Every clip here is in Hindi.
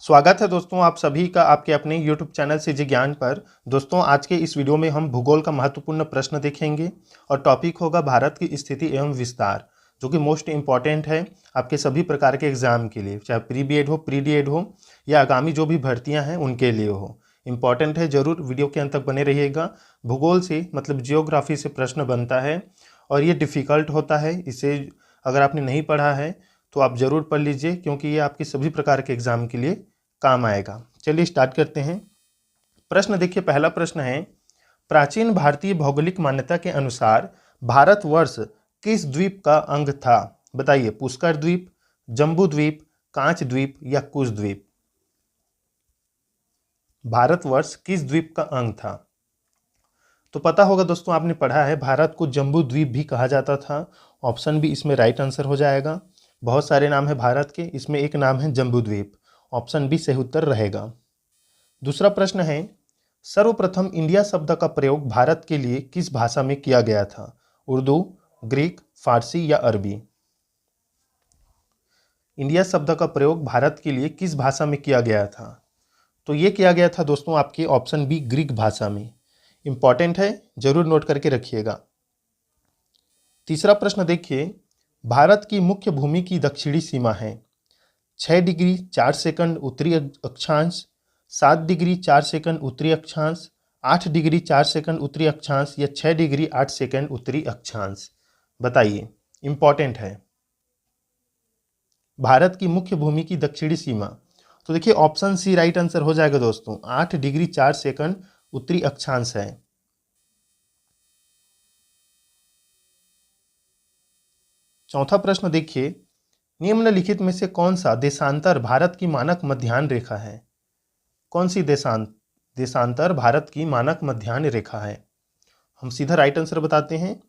स्वागत है दोस्तों आप सभी का आपके अपने YouTube चैनल सीजी ज्ञान पर। दोस्तों आज के इस वीडियो में हम भूगोल का महत्वपूर्ण प्रश्न देखेंगे और टॉपिक होगा भारत की स्थिति एवं विस्तार, जो कि मोस्ट इम्पॉर्टेंट है आपके सभी प्रकार के एग्जाम के लिए, चाहे प्री बीएड हो, प्री डीएड हो या आगामी जो भी भर्तियां हैं उनके लिए हो। इम्पॉर्टेंट है, जरूर वीडियो के अंत तक बने रहिएगा। भूगोल से मतलब जियोग्राफी से प्रश्न बनता है और ये डिफ़िकल्ट होता है। इसे अगर आपने नहीं पढ़ा है तो आप ज़रूर पढ़ लीजिए, क्योंकि ये आपके सभी प्रकार के एग्जाम के लिए काम आएगा। चलिए स्टार्ट करते हैं। प्रश्न देखिए, पहला प्रश्न है, प्राचीन भारतीय भौगोलिक मान्यता के अनुसार भारतवर्ष किस द्वीप का अंग था? बताइए, पुष्कर द्वीप, जम्बू द्वीप, कांच द्वीप या कुश द्वीप? भारतवर्ष किस द्वीप का अंग था? तो पता होगा दोस्तों, आपने पढ़ा है भारत को जम्बू द्वीप भी कहा जाता था। ऑप्शन बी इसमें राइट आंसर हो जाएगा। बहुत सारे नाम है भारत के, इसमें एक नाम है जम्बू द्वीप। ऑप्शन बी सही उत्तर रहेगा। दूसरा प्रश्न है, सर्वप्रथम इंडिया शब्द का प्रयोग भारत के लिए किस भाषा में किया गया था? उर्दू, ग्रीक, फारसी या अरबी? इंडिया शब्द का प्रयोग भारत के लिए किस भाषा में किया गया था? तो ये किया गया था दोस्तों आपके ऑप्शन बी ग्रीक भाषा में। इंपॉर्टेंट है, जरूर नोट करके रखिएगा। तीसरा प्रश्न देखिए, भारत की मुख्य भूमि की दक्षिणी सीमा है 6 डिग्री 4 सेकंड उत्तरी अक्षांश, 7 डिग्री 4 सेकंड उत्तरी अक्षांश, 8 डिग्री 4 सेकंड उत्तरी अक्षांश या 6 डिग्री 8 सेकंड उत्तरी अक्षांश? बताइए, इंपॉर्टेंट है। भारत की मुख्य भूमि की दक्षिणी सीमा, तो देखिए ऑप्शन सी राइट आंसर हो जाएगा दोस्तों। 8 डिग्री 4 सेकंड उत्तरी अक्षांश है। चौथा प्रश्न देखिए, निम्नलिखित में से कौन सा देशांतर भारत की मानक मध्याह्न रेखा है? कौन सी देशांतर भारत की मानक मध्याह्न रेखा है? हम सीधा राइट आंसर बताते हैं,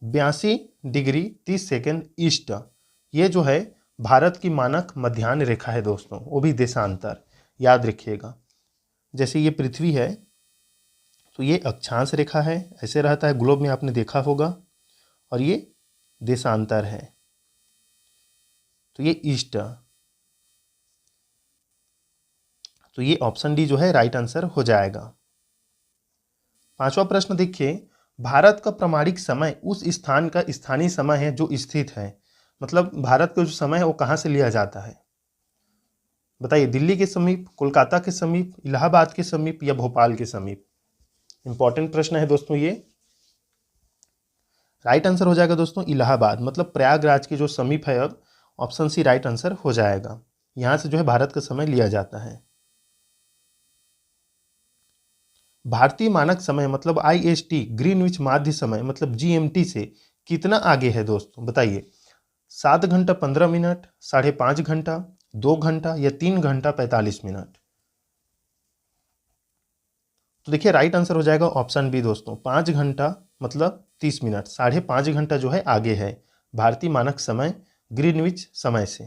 82 डिग्री 30 सेकंड ईस्ट। ये जो है भारत की मानक मध्याह्न रेखा है दोस्तों, वो भी देशांतर, याद रखिएगा। जैसे ये पृथ्वी है तो ये अक्षांश रेखा है, ऐसे रहता है ग्लोब में, आपने देखा होगा, और ये देशांतर है तो ये ईस्ट। तो ये ऑप्शन डी जो है राइट आंसर हो जाएगा। पांचवा प्रश्न देखिए, भारत का प्रमाणिक समय उस स्थान का स्थानीय समय है जो स्थित है। मतलब भारत का जो समय है वो कहाँ से लिया जाता है? बताइए, दिल्ली के समीप, कोलकाता के समीप, इलाहाबाद के समीप या भोपाल के समीप? इंपॉर्टेंट प्रश्न है दोस्तों ये। राइट आंसर हो जाएगा दोस्तों इलाहाबाद, मतलब प्रयागराज के जो समीप है। अब ऑप्शन सी राइट आंसर हो जाएगा। यहाँ से जो है भारत का समय लिया जाता है। भारतीय मानक समय मतलब IST, ग्रीनविच माध्य समय मतलब GMT से कितना आगे है दोस्तों? बताइए, 7 घंटा 15 मिनट, 5.5 घंटा, 2 घंटा या 3 घंटा 45 मिनट? तो देखिए राइट आंसर हो जाएगा ऑप्शन बी दोस्तों, 5 घंटा मतलब 30 मिनट, 5.5 घंटा जो है आगे है भारतीय मानक समय ग्रीनविच समय से।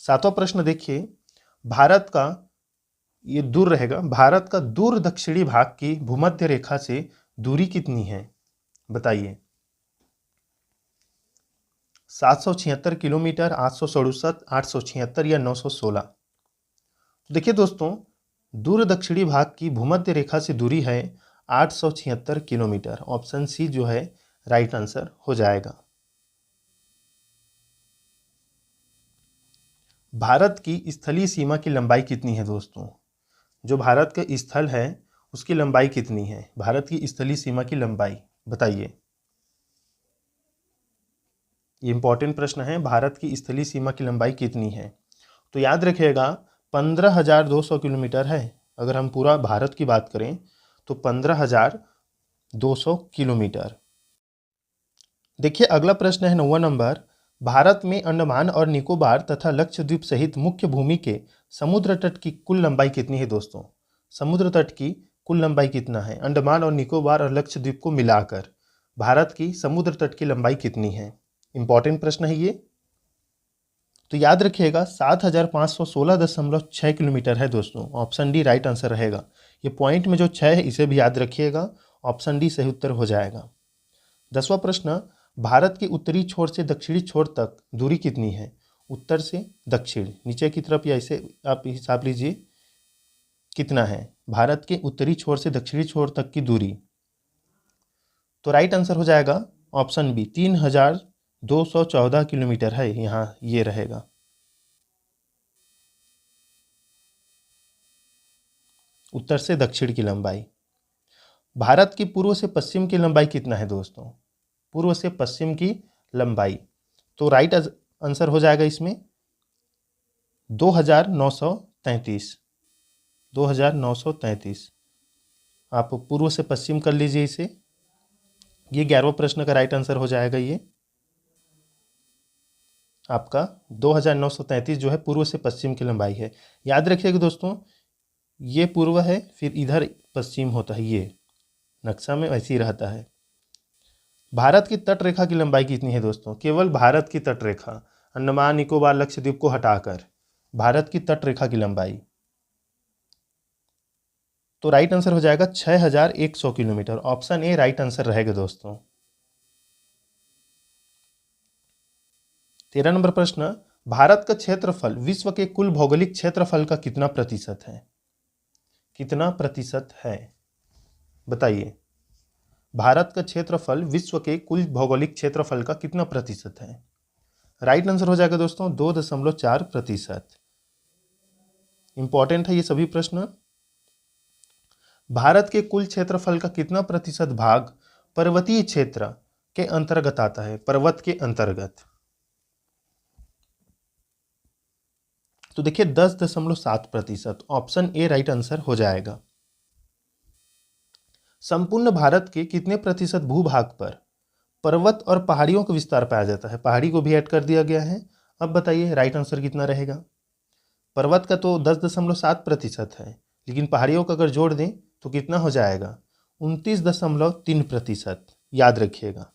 सातवां प्रश्न देखिए, भारत का, ये दूर रहेगा, भारत का दूर दक्षिणी भाग की भूमध्य रेखा से दूरी कितनी है? बताइए, 776 किलोमीटर, 867, 876 या 916? तो देखिए दोस्तों, दूर दक्षिणी भाग की भूमध्य रेखा से दूरी है 876 किलोमीटर। ऑप्शन सी जो है राइट आंसर हो जाएगा। भारत की स्थलीय सीमा की लंबाई कितनी है दोस्तों? जो भारत का स्थल है उसकी लंबाई कितनी है? भारत की स्थलीय सीमा की लंबाई बताइए। ये इंपॉर्टेंट प्रश्न है, भारत की स्थलीय सीमा की लंबाई कितनी है? तो याद रखिएगा 15,200 किलोमीटर है। अगर हम पूरा भारत की बात करें तो 15,200 किलोमीटर। देखिए अगला प्रश्न है 9वां नंबर, भारत में अंडमान और निकोबार तथा लक्षद्वीप सहित मुख्य भूमि के समुद्र तट की कुल लंबाई कितनी है दोस्तों? समुद्र तट की कुल लंबाई कितना है? अंडमान और निकोबार और लक्षद्वीप को मिलाकर भारत की समुद्र तट की लंबाई कितनी है? इंपॉर्टेंट प्रश्न है ये। तो याद रखिएगा 7,516.6 किलोमीटर है दोस्तों। ऑप्शन डी राइट आंसर रहेगा। ये पॉइंट में जो 6 है इसे भी याद रखिएगा, ऑप्शन डी सही उत्तर हो जाएगा। 10वां प्रश्न, भारत के उत्तरी छोर से दक्षिणी छोर तक दूरी कितनी है? उत्तर से दक्षिण नीचे की तरफ, या इसे आप हिसाब लीजिए कितना है भारत के उत्तरी छोर से दक्षिणी छोर तक की दूरी। तो राइट आंसर हो जाएगा ऑप्शन बी, 3214 किलोमीटर है यहाँ, ये रहेगा। उत्तर से दक्षिण की लंबाई। भारत की पूर्व से पश्चिम की लंबाई कितना है दोस्तों? पूर्व से पश्चिम की लंबाई, तो राइट आंसर हो जाएगा इसमें 2933। 2933 आप पूर्व से पश्चिम कर लीजिए इसे। ये 11वां प्रश्न का राइट आंसर हो जाएगा। ये आपका 2933 जो है पूर्व से पश्चिम की लंबाई है। याद रखिएगा दोस्तों, ये पूर्व है, फिर इधर पश्चिम होता है, ये नक्शा में वैसे ही रहता है। भारत की तट रेखा की लंबाई कितनी है दोस्तों? केवल भारत की तट रेखा, अंडमान निकोबार लक्षद्वीप को हटाकर भारत की तट रेखा की लंबाई, तो राइट आंसर हो जाएगा 6100 kilometre. Option A right answer रहेगा दोस्तों। 13 नंबर प्रश्न, भारत का क्षेत्रफल विश्व के कुल भौगोलिक क्षेत्रफल का कितना प्रतिशत है? कितना प्रतिशत है बताइए। भारत का क्षेत्रफल विश्व के कुल भौगोलिक क्षेत्रफल का कितना प्रतिशत है? राइट आंसर हो जाएगा दोस्तों 2.4%। इंपॉर्टेंट है ये सभी प्रश्न। भारत के कुल क्षेत्रफल का कितना प्रतिशत भाग पर्वतीय क्षेत्र के अंतर्गत आता है? पर्वत के अंतर्गत, तो देखिए 10.7%। ऑप्शन ए राइट आंसर हो जाएगा। संपूर्ण भारत के कितने प्रतिशत भूभाग पर पर्वत और पहाड़ियों का विस्तार पाया जाता है? पहाड़ी को भी ऐड कर दिया गया है। अब बताइए राइट आंसर कितना रहेगा? पर्वत का तो 10.7% है, लेकिन पहाड़ियों का अगर जोड़ दें तो कितना हो जाएगा? 29.3%। याद रखिएगा।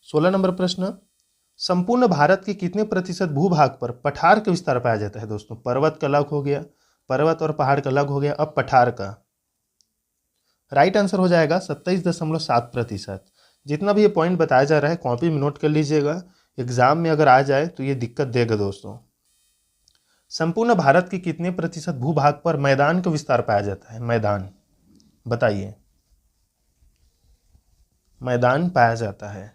16 नंबर प्रश्न, संपूर्ण भारत के कितने प्रतिशत भूभाग पर पठार का विस्तार पाया जाता है दोस्तों? पर्वत का अलग हो गया, पर्वत और पहाड़ का अलग हो गया, अब पठार का। राइट आंसर हो जाएगा 27.7%। जितना भी ये पॉइंट बताया जा रहा है कॉपी में नोट कर लीजिएगा, एग्जाम में अगर आ जाए तो ये दिक्कत देगा दोस्तों। संपूर्ण भारत के कितने प्रतिशत भूभाग पर मैदान का विस्तार पाया जाता है? मैदान बताइए। मैदान पाया जाता है,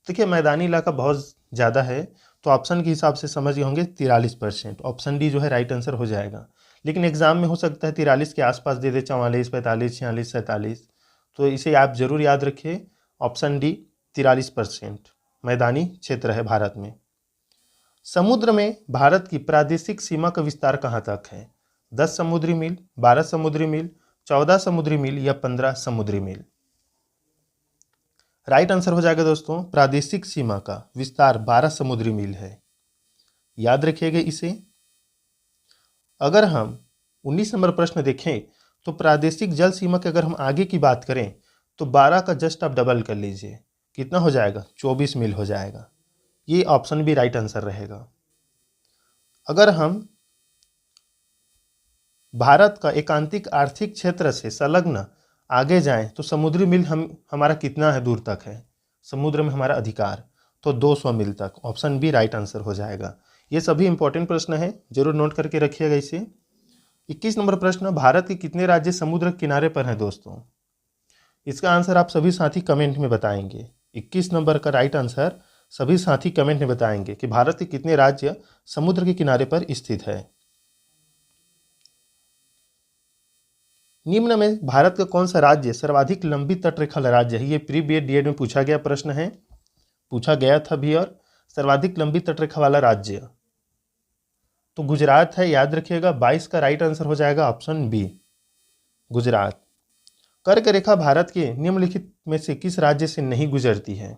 देखिए मैदानी इलाका बहुत ज़्यादा है, तो ऑप्शन के हिसाब से समझ गए होंगे 43%। ऑप्शन डी जो है राइट आंसर हो जाएगा। लेकिन एग्जाम में हो सकता है 43 के आसपास दे दे, 44, 45, 46, 47, तो इसे आप जरूर याद रखिए। ऑप्शन डी 43% मैदानी क्षेत्र है भारत में। समुद्र में भारत की प्रादेशिक सीमा का विस्तार कहाँ तक है? 10 समुद्री मील, 12 समुद्री मील, 14 समुद्री मील या 15 समुद्री मील? राइट आंसर हो जाएगा दोस्तों प्रादेशिक सीमा का विस्तार 12 समुद्री मील है। याद रखिएगा इसे। अगर हम 19 नंबर प्रश्न देखें तो प्रादेशिक जल सीमा की अगर हम आगे की बात करें तो 12 का जस्ट आप डबल कर लीजिए, कितना हो जाएगा? 24 मील हो जाएगा। ये ऑप्शन भी राइट आंसर रहेगा। अगर हम भारत का एकांतिक आर्थिक क्षेत्र से संलग्न आगे जाएं तो समुद्री मील हमारा कितना है दूर तक है समुद्र में हमारा अधिकार? तो 200 मील तक। ऑप्शन बी राइट आंसर हो जाएगा। ये सभी इंपॉर्टेंट प्रश्न है, जरूर नोट करके रखिएगा इसे। 21 नंबर प्रश्न, भारत के कितने राज्य समुद्र किनारे पर हैं दोस्तों? इसका आंसर आप सभी साथी कमेंट में बताएंगे। 21 नंबर का राइट आंसर सभी साथी कमेंट में बताएंगे कि भारत के कितने राज्य समुद्र के किनारे पर स्थित है। निम्न में भारत का कौन सा राज्य सर्वाधिक लंबी तटरेखा वाला राज्य है? ये प्री बीएड डीएड में पूछा गया प्रश्न है, पूछा गया था भी। और सर्वाधिक लंबी तटरेखा वाला राज्य तो गुजरात है, याद रखिएगा। 22 का राइट आंसर हो जाएगा ऑप्शन बी गुजरात। कर्क रेखा भारत के निम्नलिखित में से किस राज्य से नहीं गुजरती है?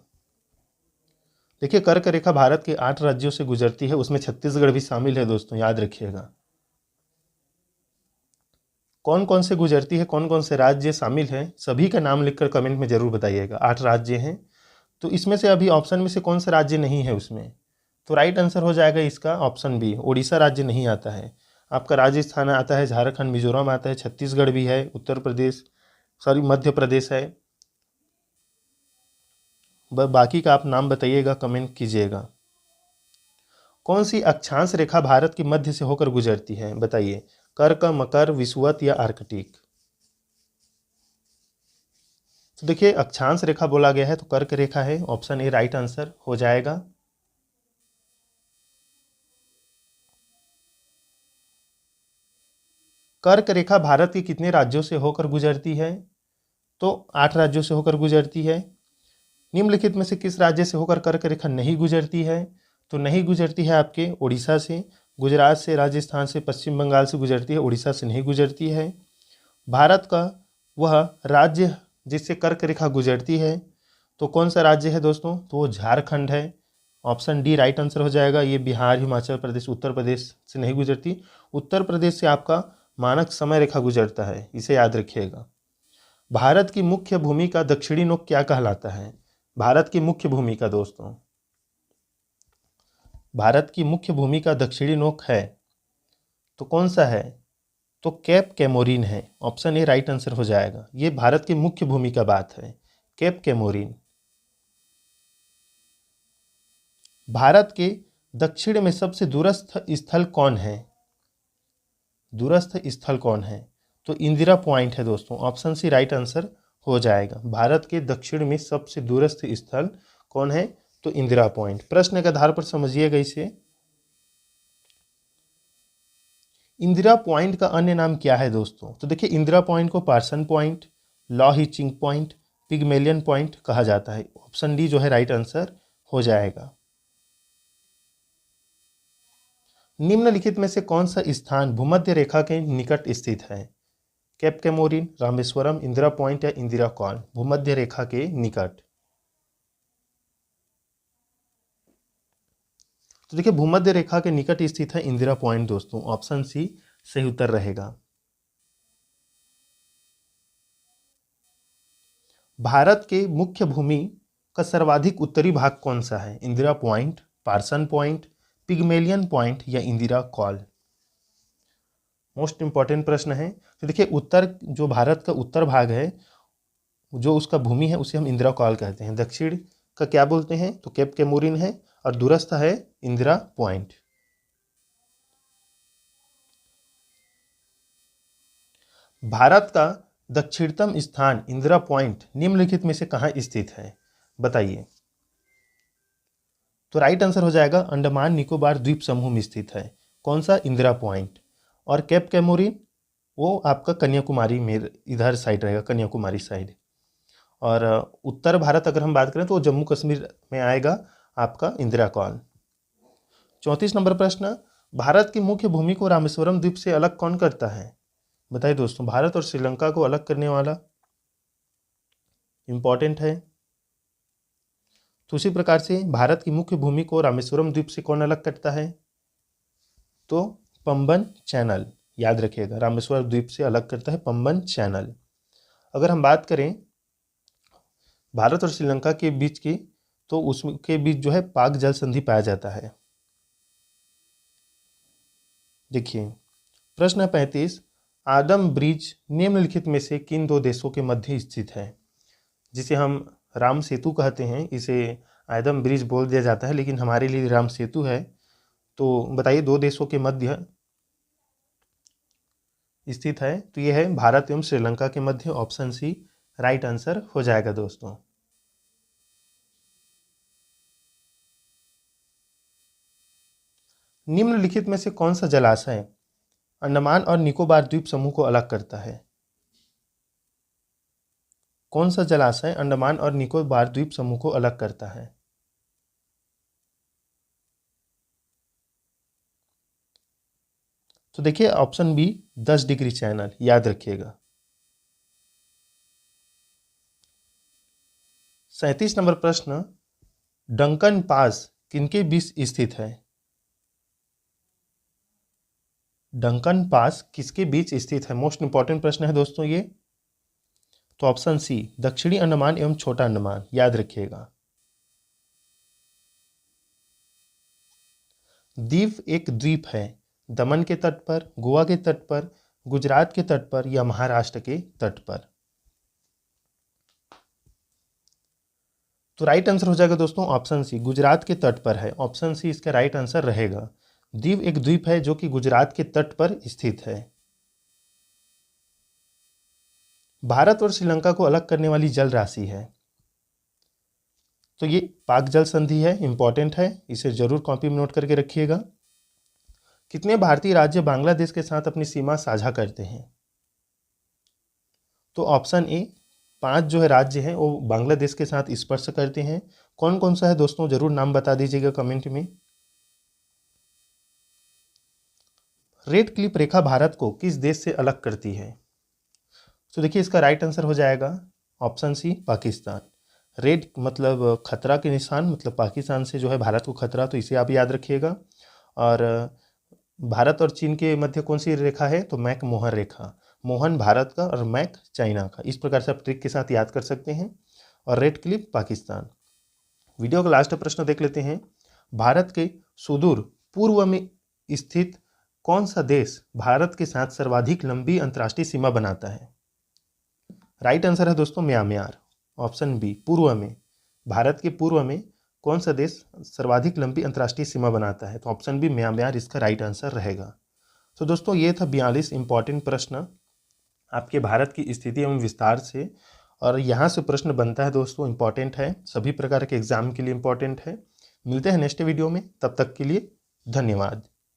देखिए कर्क रेखा भारत के 8 राज्यों से गुजरती है, उसमें छत्तीसगढ़ भी शामिल है दोस्तों, याद रखिएगा। कौन कौन से गुजरती है, कौन कौन से राज्य शामिल हैं, सभी का नाम लिखकर कमेंट में जरूर बताइएगा। 8 राज्य हैं, तो इसमें से अभी ऑप्शन में से कौन सा राज्य नहीं है उसमें? तो राइट आंसर हो जाएगा इसका ऑप्शन बी, उड़ीसा राज्य नहीं आता है। आपका राजस्थान आता है, झारखंड, मिजोरम आता है, छत्तीसगढ़ भी है, उत्तर प्रदेश, मध्य प्रदेश है। बाकी का आप नाम बताइएगा, कमेंट कीजिएगा। कौन सी अक्षांश रेखा भारत के मध्य से होकर गुजरती है? बताइए। कर्क, मकर, विषुवत या आर्कटिक? तो देखिए अक्षांश रेखा बोला गया है तो कर्क रेखा है, ऑप्शन ए राइट आंसर हो जाएगा। कर्क रेखा भारत के कितने राज्यों से होकर गुजरती है? तो 8 राज्यों से होकर गुजरती है। निम्नलिखित में से किस राज्य से होकर कर्क रेखा नहीं गुजरती है? तो नहीं गुजरती है आपके उड़ीसा से, गुजरात से, राजस्थान से, पश्चिम बंगाल से गुजरती है, उड़ीसा से नहीं गुजरती है। भारत का वह राज्य जिससे कर्क रेखा गुजरती है तो कौन सा राज्य है दोस्तों? तो वो झारखंड है, ऑप्शन डी राइट आंसर हो जाएगा। ये बिहार, हिमाचल प्रदेश, उत्तर प्रदेश से नहीं गुजरती। उत्तर प्रदेश से आपका मानक समय रेखा गुजरता है, इसे याद रखिएगा। भारत की मुख्य भूमि का दक्षिणी नोक क्या कहलाता है? भारत की मुख्य भूमि का दोस्तों, भारत की मुख्य भूमि का दक्षिणी नोक है तो कौन सा है? तो कैप कैमोरीन है, ऑप्शन ए राइट आंसर हो जाएगा। ये भारत की मुख्य भूमि का बात है, कैप कैमोरीन। भारत के दक्षिण में सबसे दूरस्थ स्थल कौन है? दूरस्थ स्थल कौन है? तो इंदिरा पॉइंट है दोस्तों, ऑप्शन सी राइट आंसर हो जाएगा। भारत के दक्षिण में सबसे दूरस्थ स्थल कौन है? तो इंदिरा पॉइंट। प्रश्न के आधार पर समझिएगा इसे। इंदिरा पॉइंट का अन्य नाम क्या है दोस्तों? तो देखिए इंदिरा पॉइंट को Parsons point, La Hitching point, Pygmalion point कहा जाता है। ऑप्शन डी जो है राइट आंसर हो जाएगा। निम्नलिखित में से कौन सा स्थान भूमध्य रेखा के निकट स्थित है? Cap Comorin, Rameswaram, Indira point या इंदिरा कॉल? भूमध्य रेखा के निकट। तो देखिए भूमध्य रेखा के निकट स्थित है इंदिरा पॉइंट दोस्तों, ऑप्शन सी सही उत्तर रहेगा। भारत के मुख्य भूमि का सर्वाधिक उत्तरी भाग कौन सा है? Indira point, Parson point, Pygmalion point या इंदिरा कॉल? मोस्ट इंपॉर्टेंट प्रश्न है। तो देखिए उत्तर, जो भारत का उत्तर भाग है, जो उसका भूमि है उसे हम इंदिरा कॉल कहते हैं। दक्षिण का क्या बोलते हैं? तो कैप कैमोरिन है, और दूरस्थ है इंदिरा पॉइंट। भारत का दक्षिणतम स्थान इंदिरा पॉइंट निम्नलिखित में से कहाँ स्थित है? बताइए। तो राइट आंसर हो जाएगा अंडमान निकोबार द्वीप समूह में स्थित है। कौन सा? इंदिरा पॉइंट। और कैप कैमोरिन वो आपका कन्याकुमारी में इधर साइड रहेगा, कन्याकुमारी साइड। और उत्तर भारत अगर हम बात करें तो जम्मू कश्मीर में आएगा आपका इंदिरा कॉल। 34 नंबर प्रश्न, भारत की मुख्य भूमि को रामेश्वरम द्वीप से अलग कौन करता है? बताइए दोस्तों, भारत और श्रीलंका को अलग करने वाला इंपॉर्टेंट है। तो उसी प्रकार से भारत की मुख्य भूमि को रामेश्वरम द्वीप से कौन अलग करता है? तो पंबन चैनल, याद रखिएगा, रामेश्वरम द्वीप से अलग करता है पंबन चैनल। अगर हम बात करें भारत और श्रीलंका के बीच की, तो उसके बीच जो है पाक जल संधि पाया जाता है। देखिए प्रश्न 35, आदम ब्रिज निम्नलिखित में से किन दो देशों के मध्य स्थित है? जिसे हम राम सेतु कहते हैं, इसे आदम ब्रिज बोल दिया जाता है, लेकिन हमारे लिए राम सेतु है। तो बताइए दो देशों के मध्य स्थित है? तो यह है भारत एवं श्रीलंका के मध्य, ऑप्शन सी राइट आंसर हो जाएगा दोस्तों। निम्नलिखित में से कौन सा जलाशय अंडमान और निकोबार द्वीप समूह को अलग करता है? कौन सा जलाशय अंडमान और निकोबार द्वीप समूह को अलग करता है? तो देखिए ऑप्शन बी 10 डिग्री चैनल, याद रखिएगा। 37 नंबर प्रश्न, डंकन पास किनके बीच स्थित है? डंकन पास किसके बीच स्थित है? मोस्ट इंपॉर्टेंट प्रश्न है दोस्तों ये। तो ऑप्शन सी दक्षिणी अंडमान एवं छोटा अंडमान, याद रखिएगा। दीव एक द्वीप है, दमन के तट पर, गोवा के तट पर, गुजरात के तट पर या महाराष्ट्र के तट पर? तो राइट आंसर हो जाएगा दोस्तों ऑप्शन सी, गुजरात के तट पर है। ऑप्शन सी इसका राइट आंसर रहेगा। दीव एक द्वीप है जो कि गुजरात के तट पर स्थित है। भारत और श्रीलंका को अलग करने वाली जल राशि है, तो ये पाक जल संधि है, इंपॉर्टेंट है, इसे जरूर कॉपी में नोट करके रखिएगा। कितने भारतीय राज्य बांग्लादेश के साथ अपनी सीमा साझा करते हैं? तो ऑप्शन ए 5 जो है राज्य हैं वो बांग्लादेश के साथ स्पर्श करते हैं। कौन कौन सा है दोस्तों, जरूर नाम बता दीजिएगा कमेंट में। रेड क्लिफ रेखा भारत को किस देश से अलग करती है? तो देखिए इसका राइट आंसर हो जाएगा ऑप्शन सी, पाकिस्तान। रेड मतलब खतरा के निशान, मतलब पाकिस्तान से जो है भारत को खतरा, तो इसे आप याद रखिएगा। और भारत और चीन के मध्य कौन सी रेखा है? तो मैक मोहन रेखा। मोहन भारत का और मैक चाइना का, इस प्रकार से आप ट्रिक के साथ याद कर सकते हैं। और रेड क्लिफ पाकिस्तान। वीडियो का लास्ट प्रश्न देख लेते हैं। भारत के सुदूर पूर्व में स्थित कौन सा देश भारत के साथ सर्वाधिक लंबी अंतर्राष्ट्रीय सीमा बनाता है? राइट आंसर है दोस्तों म्यांमार। ऑप्शन बी, पूर्व में। भारत के पूर्व में कौन सा देश सर्वाधिक लंबी अंतर्राष्ट्रीय सीमा बनाता है? तो ऑप्शन बी म्यांमार इसका राइट आंसर रहेगा। तो दोस्तों ये था 42 इंपॉर्टेंट प्रश्न आपके भारत की स्थिति एवं विस्तार से। और यहाँ से प्रश्न बनता है दोस्तों, इंपॉर्टेंट है, सभी प्रकार के एग्जाम के लिए इंपॉर्टेंट है। मिलते हैं नेक्स्ट वीडियो में, तब तक के लिए धन्यवाद।